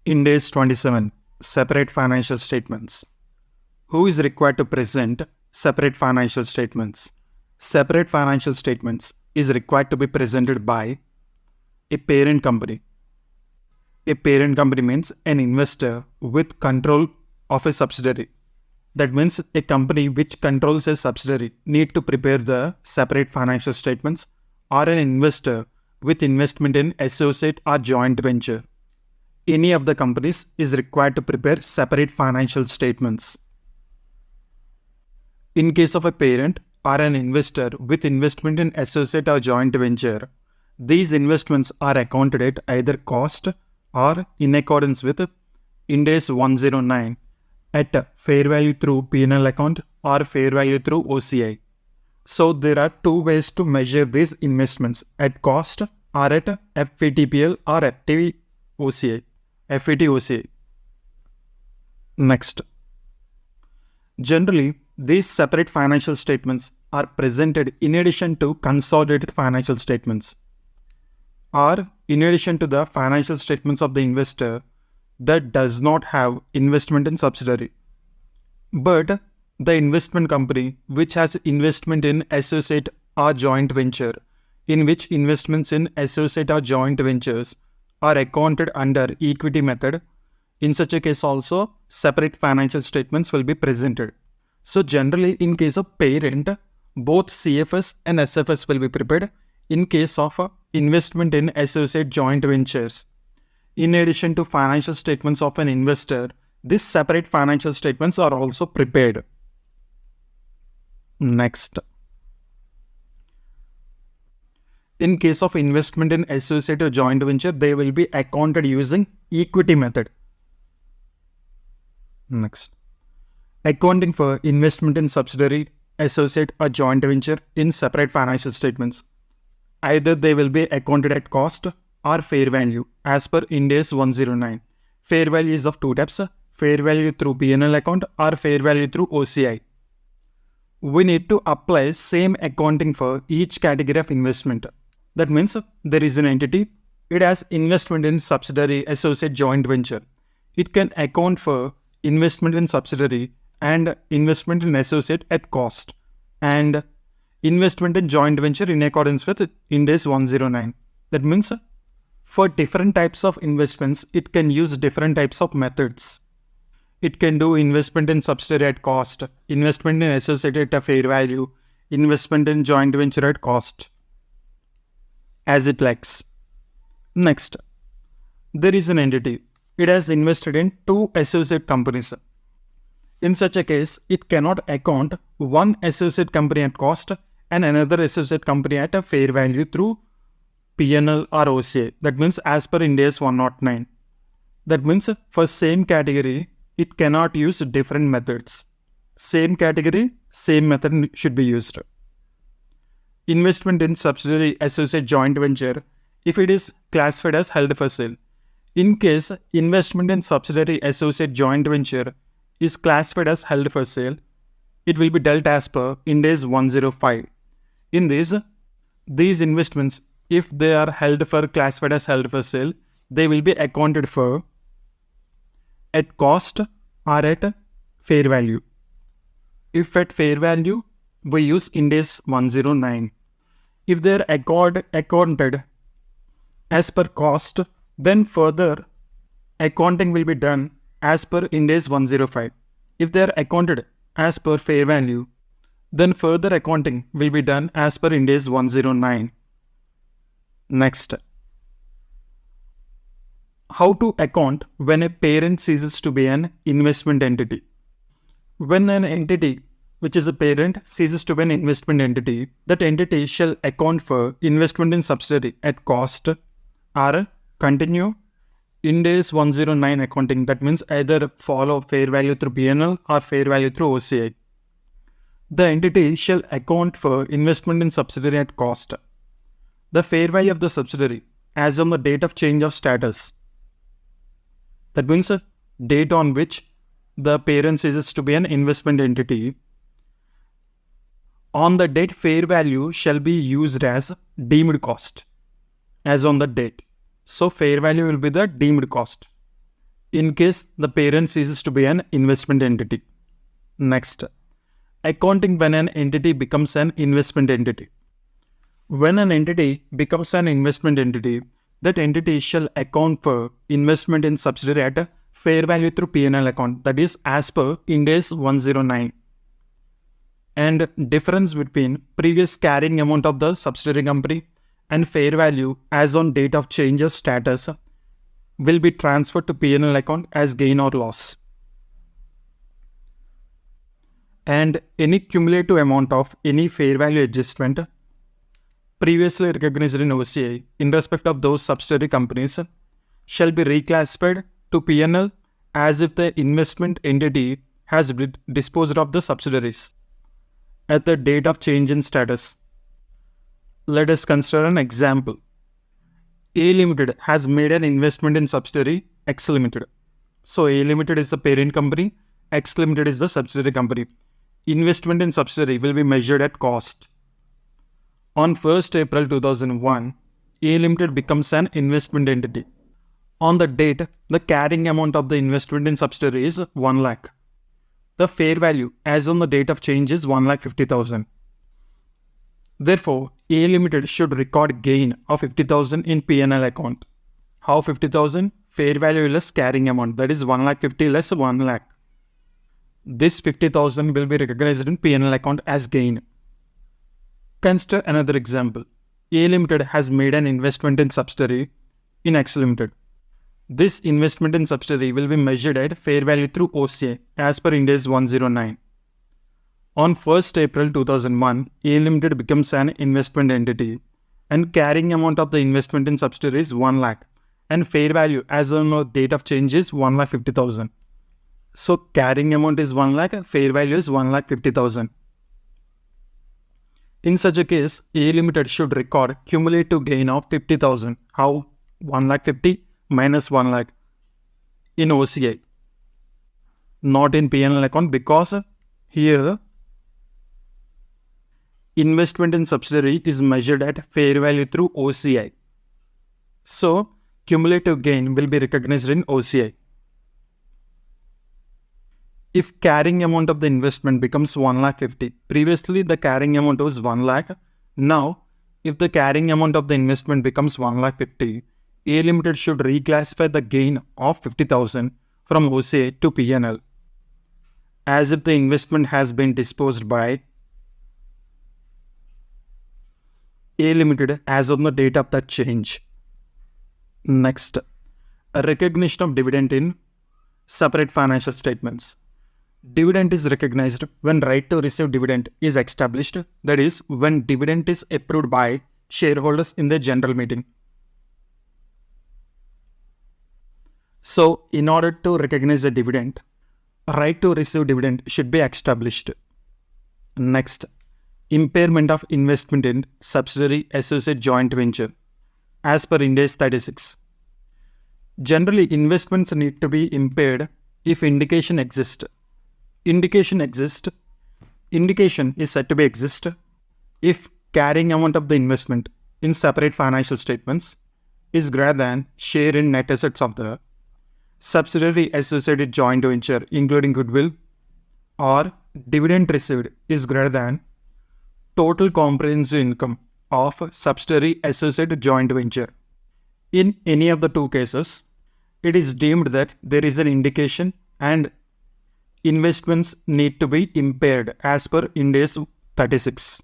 Ind AS 27, separate financial statements. Who is required to present separate financial statements? Separate financial statements is required to be presented by a parent company. A parent company means an investor with control of a subsidiary. That means a company which controls a subsidiary need to prepare the separate financial statements, or an investor with investment in associate or joint venture. Any of the companies is required to prepare separate financial statements. In case of a parent or an investor with investment in associate or joint venture, these investments are accounted at either cost or in accordance with Ind AS 109 at fair value through P&L account or fair value through OCI. So there are two ways to measure these investments, at cost or at FVTPL or FVTOCI. Next. Generally, these separate financial statements are presented in addition to consolidated financial statements, or in addition to the financial statements of the investor that does not have investment in subsidiary. But the investment company which has investment in associate or joint venture, in which investments in associate or joint ventures are accounted under equity method, in such a case also separate financial statements will be presented. So generally in case of parent, both CFS and SFS will be prepared. In case of investment in associate joint ventures, in addition to financial statements of an investor, these separate financial statements are also prepared. Next. In case of investment in associate or joint venture, they will be accounted using equity method. Next. Accounting for investment in subsidiary, associate or joint venture in separate financial statements. Either they will be accounted at cost or fair value as per Ind AS 109. Fair value is of two types, fair value through P&L account or fair value through OCI. We need to apply same accounting for each category of investment. That means there is an entity, it has investment in subsidiary, associate, joint venture. It can account for investment in subsidiary and investment in associate at cost, and investment in joint venture in accordance with Ind AS 109. That means for different types of investments, it can use different types of methods. It can do investment in subsidiary at cost, investment in associate at a fair value, investment in joint venture at cost, as it likes. Next, there is an entity. It has invested in two associate companies. In such a case, it cannot account one associate company at cost and another associate company at a fair value through P&L or OCI. That means as per Ind AS 109. That means for same category, it cannot use different methods. Same category, same method should be used. Investment in subsidiary, associate, joint venture, if it is classified as held for sale. In case investment in subsidiary, associate, joint venture is classified as held for sale, it will be dealt as per Ind AS 105. In this, these investments, if they are classified as held for sale, they will be accounted for at cost or at fair value. If at fair value, we use Ind AS 109. If they are accounted as per cost, then further accounting will be done as per Ind AS 105. If they are accounted as per fair value, then further accounting will be done as per Ind AS 109. Next. How to account when a parent ceases to be an investment entity? When an entity which is a parent ceases to be an investment entity, that entity shall account for investment in subsidiary at cost or continue Ind AS 109 accounting. That means either follow fair value through P&L or fair value through OCI. The entity shall account for investment in subsidiary at cost. The fair value of the subsidiary as on the date of change of status. That means a date on which the parent ceases to be an investment entity. On the date, fair value shall be used as deemed cost as on the date. So fair value will be the deemed cost. in case the parent ceases to be an investment entity. Next, accounting when an entity becomes an investment entity. When an entity becomes an investment entity, that entity shall account for investment in subsidiary at a fair value through P&L account, that is as per Ind AS 109. And difference between previous carrying amount of the subsidiary company and fair value as on date of change of status will be transferred to P&L account as gain or loss. And any cumulative amount of any fair value adjustment previously recognized in OCI in respect of those subsidiary companies shall be reclassified to P&L as if the investment entity has disposed of the subsidiaries at the date of change in status. Let us consider an example. A Limited has made an investment in subsidiary X Limited. So A Limited is the parent company, X Limited is the subsidiary company. Investment in subsidiary will be measured at cost. On 1st April 2001, A Limited becomes an investment entity. On the date, the carrying amount of the investment in subsidiary is 1 lakh. The fair value as on the date of change is 1,50,000. Therefore, A Limited should record gain of 50,000 in P&L account. How 50,000? Fair value less carrying amount, that is 1,50,000 less 1 lakh. This 50,000 will be recognized in P&L account as gain. Consider another example. A Limited has made an investment in subsidiary in X Limited. This investment in subsidiary will be measured at fair value through OCI as per Ind AS 109. On 1st April 2001, A Limited becomes an investment entity and carrying amount of the investment in subsidiary is 1 lakh and fair value as on the date of change is 1,50,000. So carrying amount is 1 lakh, fair value is 1,50,000. In such a case, A Limited should record cumulative gain of 50,000. How? 1,50,000 minus 1 lakh in OCI, not in P&L account, because here investment in subsidiary is measured at fair value through OCI. So cumulative gain will be recognized in OCI. If carrying amount of the investment becomes 1,50,000, previously the carrying amount was 1 lakh. Now, if the carrying amount of the investment becomes 1,50,000, A Limited should reclassify the gain of 50,000 from OCI to P&L as if the investment has been disposed by A Limited as on the date of that change. Next, a recognition of dividend in separate financial statements. Dividend is recognized when right to receive dividend is established, that is, when dividend is approved by shareholders in the general meeting. So, in order to recognize a dividend, right to receive dividend should be established. Next, impairment of investment in subsidiary associate joint venture as per Ind AS 36. Generally, investments need to be impaired if indication exists. Indication is said to be exist if carrying amount of the investment in separate financial statements is greater than share in net assets of the subsidiary associated joint venture including goodwill, or dividend received is greater than total comprehensive income of subsidiary associated joint venture. In any of the two cases, it is deemed that there is an indication and investments need to be impaired as per Ind AS 36.